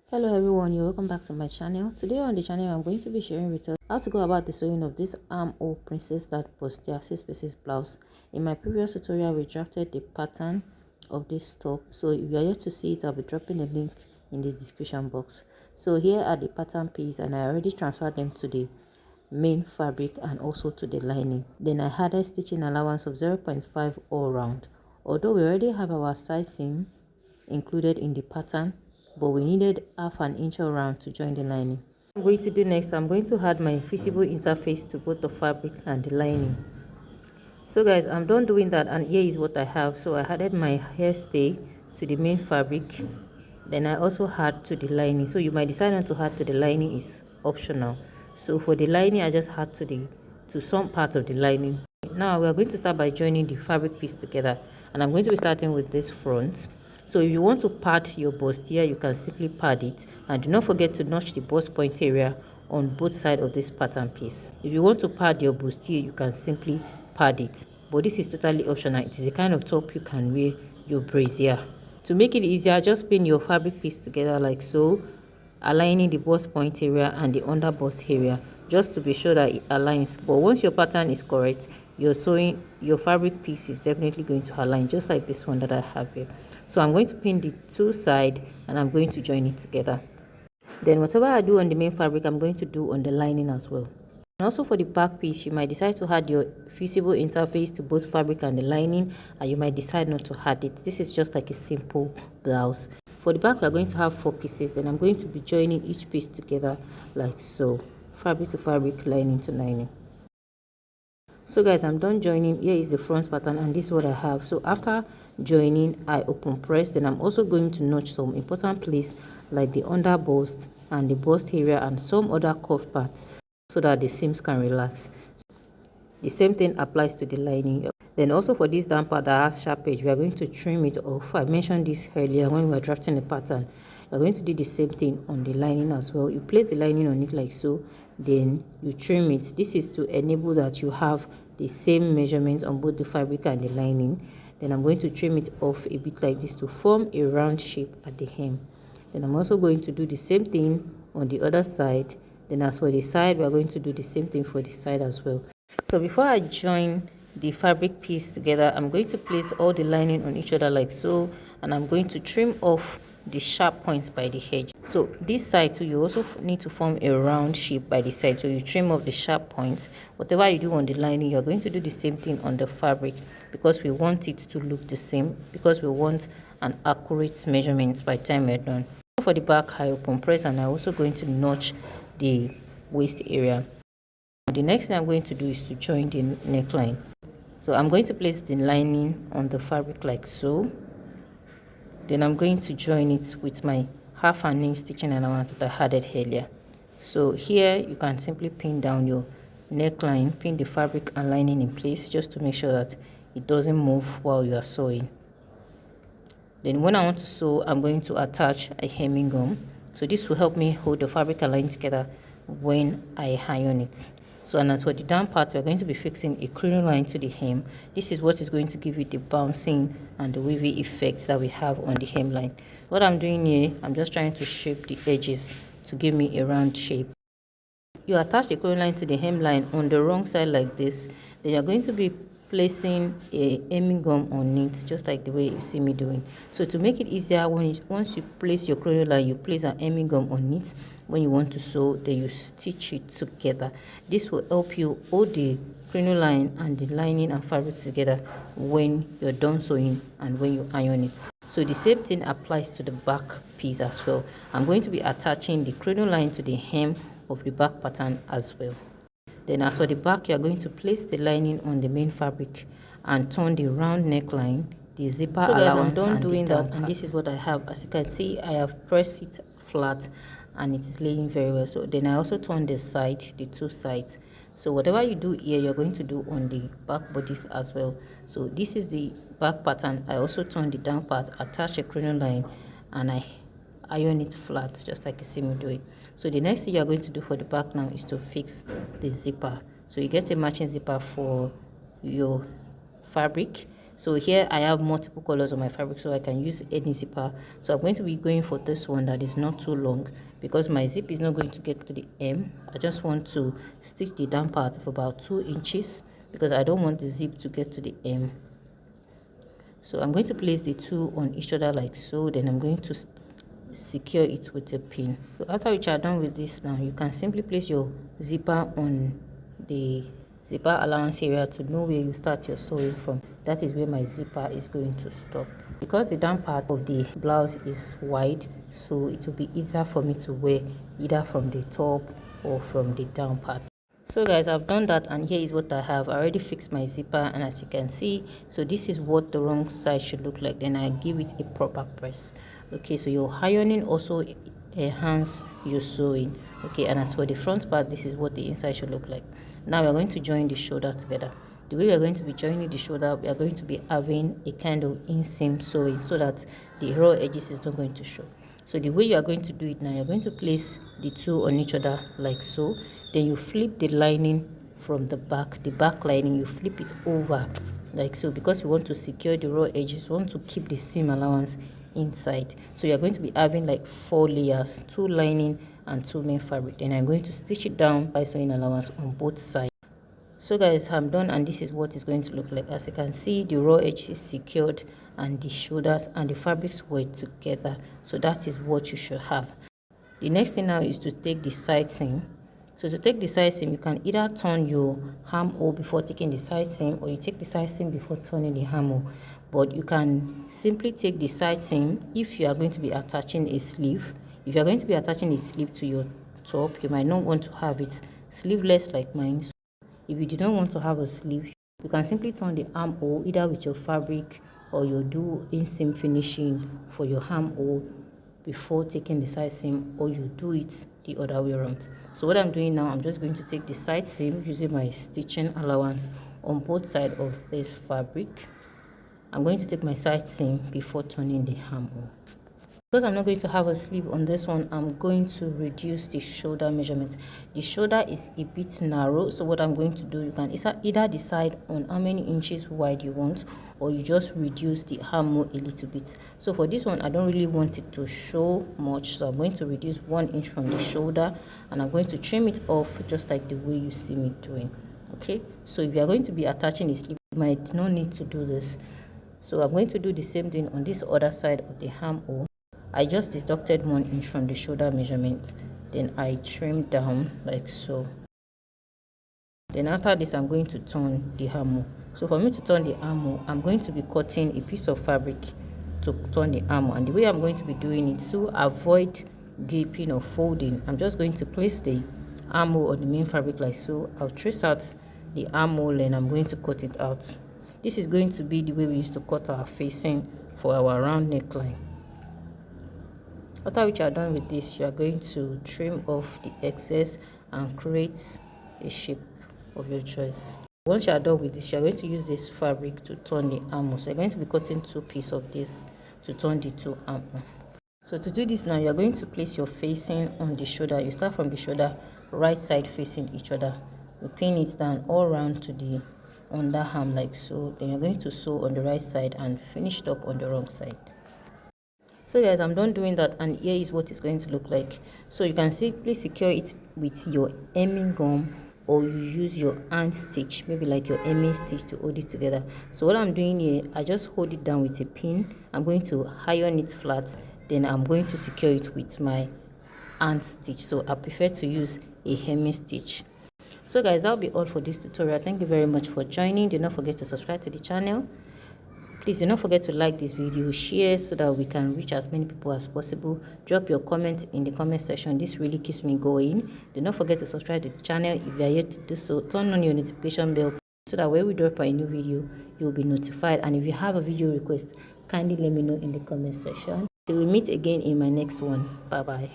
Hello everyone, you're welcome back to my channel. Today on the channel I'm going to be sharing with us how to go about the sewing of this armhole princess that Bustier 6 pieces blouse. In my previous tutorial we drafted the pattern of this top, so if you are yet to see it I'll be dropping the link in the description box. So here are the pattern piece and I already transferred them to the main fabric and also to the lining. Then I had a stitching allowance of 0.5 all round. Although we already have our side seam included in the pattern, but we needed half an inch around to join the lining. What I'm going to do next, I'm going to add my visible interface to both the fabric and the lining. So guys, I'm done doing that and here is what I have. So I added my hairstay to the main fabric, then I also add to the lining. So you might decide not to add to the lining, is optional. So for the lining I just add to some part of the lining. Now we are going to start by joining the fabric piece together, and I'm going to be starting with this front. So if you want to pad your bustier, you can simply pad it, and do not forget to notch the bust point area on both sides of this pattern piece. If you want to pad your bustier, you can simply pad it, but this is totally optional. It is the kind of top you can wear your brassiere. To make it easier, just pin your fabric piece together like so, aligning the bust point area and the under bust area, just to be sure that it aligns. But once your pattern is correct, your fabric piece is definitely going to align, just like this one that I have here. So I'm going to pin the two sides and I'm going to join it together. Then whatever I do on the main fabric, I'm going to do on the lining as well. And also for the back piece, you might decide to add your visible interface to both fabric and the lining, and you might decide not to add it. This is just like a simple blouse. For the back, we are going to have 4 pieces, and I'm going to be joining each piece together like so, fabric to fabric, lining to lining. So guys, I'm done joining. Here is the front pattern and this is what I have. So after joining, I open press, then I'm also going to notch some important place like the under bust and the bust area and some other curved parts so that the seams can relax. The same thing applies to the lining. Then also for this down part that has sharp edge, we are going to trim it off. I mentioned this earlier when we were drafting the pattern. We're going to do the same thing on the lining as well. You place the lining on it like so, then you trim it. This is to enable that you have the same measurement on both the fabric and the lining. Then I'm going to trim it off a bit like this to form a round shape at the hem. Then I'm also going to do the same thing on the other side. Then as for the side, we are going to do the same thing for the side as well. So before I join the fabric piece together, I'm going to place all the lining on each other like so, and I'm going to trim off the sharp points by the edge. So this side too, you also need to form a round shape by the side, so you trim off the sharp points. Whatever you do on the lining, you're going to do the same thing on the fabric, because we want it to look the same, because we want an accurate measurement by the time we're done. For the back, I open press and I'm also going to notch the waist area. The next thing I'm going to do is to join the neckline. So I'm going to place the lining on the fabric like so. Then I'm going to join it with my half an inch stitching allowance that I added earlier. So here you can simply pin down your neckline, pin the fabric and lining in place just to make sure that it doesn't move while you are sewing. Then when I want to sew, I'm going to attach a hemming gum. So this will help me hold the fabric and line together when I iron it. So, and as for the down part, we're going to be fixing a crinoline to the hem. This is what is going to give you the bouncing and the wavy effects that we have on the hemline. What I'm doing here, I'm just trying to shape the edges to give me a round shape. You attach the crinoline to the hemline on the wrong side like this, then you're going to be placing a hemming gum on it, just like the way you see me doing. So to make it easier, once you place your crinoline, you place an hemming gum on it. When you want to sew, then you stitch it together. This will help you hold the crinoline and the lining and fabric together when you're done sewing and when you iron it. So the same thing applies to the back piece as well. I'm going to be attaching the crinoline to the hem of the back pattern as well. Then as for the back, you are going to place the lining on the main fabric and turn the round neckline, the zipper allowance, I'm done doing that, and this is what I have. As you can see, I have pressed it flat and it is laying very well. So then I also turn the side, the two sides. So whatever you do here, you're going to do on the back bodies as well. So this is the back pattern. I also turn the down part, attach a crinoline, and I iron it flat, just like you see me do it. So the next thing you're going to do for the back now is to fix the zipper. So you get a matching zipper for your fabric So here I have multiple colors on my fabric, so I can use any zipper. So I'm going to be going for this one that is not too long, because my zip is not going to get to the hem. I just want to stitch the down part of about 2 inches, because I don't want the zip to get to the hem. So I'm going to place the two on each other like so. Then I'm going to secure it with a pin. So after which are done with this, now you can simply place your zipper on the zipper allowance area to know where you start your sewing from. That is where my zipper is going to stop. Because the down part of the blouse is wide, so it will be easier for me to wear either from the top or from the down part. So guys, I've done that, and here is what I have. I already fixed my zipper, and as you can see, so this is what the wrong side should look like. Then I give it a proper press. Okay, so your ironing also enhance your sewing. Okay, and as for the front part, this is what the inside should look like. Now we're going to join the shoulder together. The way we are going to be joining the shoulder, we are going to be having a kind of inseam sewing, so that the raw edges is not going to show. So the way you are going to do it now, you're going to place the two on each other like so. Then you flip the lining from the back lining, you flip it over like so, because you want to secure the raw edges, you want to keep the seam allowance inside. So you're going to be having like 4 layers, 2 lining and 2 main fabric. Then I'm going to stitch it down by sewing allowance on both sides. So guys, I'm done, and this is what it's going to look like. As you can see, the raw edge is secured and the shoulders and the fabrics were together. So that is what you should have. The next thing now is to take the side seam. So to take the side seam, you can either turn your armhole before taking the side seam, or you take the side seam before turning the armhole. But you can simply take the side seam if you are going to be attaching a sleeve. If you are going to be attaching a sleeve to your top, you might not want to have it sleeveless like mine. So if you do not want to have a sleeve, you can simply turn the armhole either with your fabric, or you do inseam finishing for your armhole before taking the side seam, or you do it the other way around. So what I'm doing now, I'm just going to take the side seam using my stitching allowance on both sides of this fabric. I'm going to take my side seam before turning the armhole. Because I'm not going to have a sleeve on this one, I'm going to reduce the shoulder measurement. The shoulder is a bit narrow, so what I'm going to do, you can either decide on how many inches wide you want, or you just reduce the armhole a little bit. So for this one, I don't really want it to show much, so I'm going to reduce 1 inch from the shoulder, and I'm going to trim it off just like the way you see me doing. Okay, so if you are going to be attaching a sleeve, you might not need to do this. So I'm going to do the same thing on this other side of the armhole. I just deducted 1 inch from the shoulder measurement, then I trimmed down like so. Then after this, I'm going to turn the armhole. So for me to turn the armhole, I'm going to be cutting a piece of fabric to turn the armhole, and the way I'm going to be doing it to avoid gaping or folding, I'm just going to place the armhole on the main fabric like so. I'll trace out the armhole and I'm going to cut it out. This is going to be the way we used to cut our facing for our round neckline. After which you are done with this, you are going to trim off the excess and create a shape of your choice. Once you are done with this, you are going to use this fabric to turn the armhole. So you're going to be cutting 2 pieces of this to turn the 2 armhole. So to do this now, you are going to place your facing on the shoulder. You start from the shoulder, right side facing each other. You pin it down all around to the underarm like so. Then you're going to sew on the right side and finish it up on the wrong side. So guys, I'm done doing that, and here is what it's going to look like. So you can simply secure it with your hemming gum, or you use your hand stitch, maybe like your hemming stitch, to hold it together. So what I'm doing here, I just hold it down with a pin. I'm going to iron it flat, then I'm going to secure it with my hand stitch. So I prefer to use a hemming stitch. So guys, that'll be all for this tutorial. Thank you very much for joining. Do not forget to subscribe to the channel. Please do not forget to like this video, share so that we can reach as many people as possible. Drop your comment in the comment section. This really keeps me going. Do not forget to subscribe to the channel if you are yet to do so. Turn on your notification bell so that when we drop a new video, you will be notified. And if you have a video request, kindly let me know in the comment section. Till we meet again in my next one. Bye bye.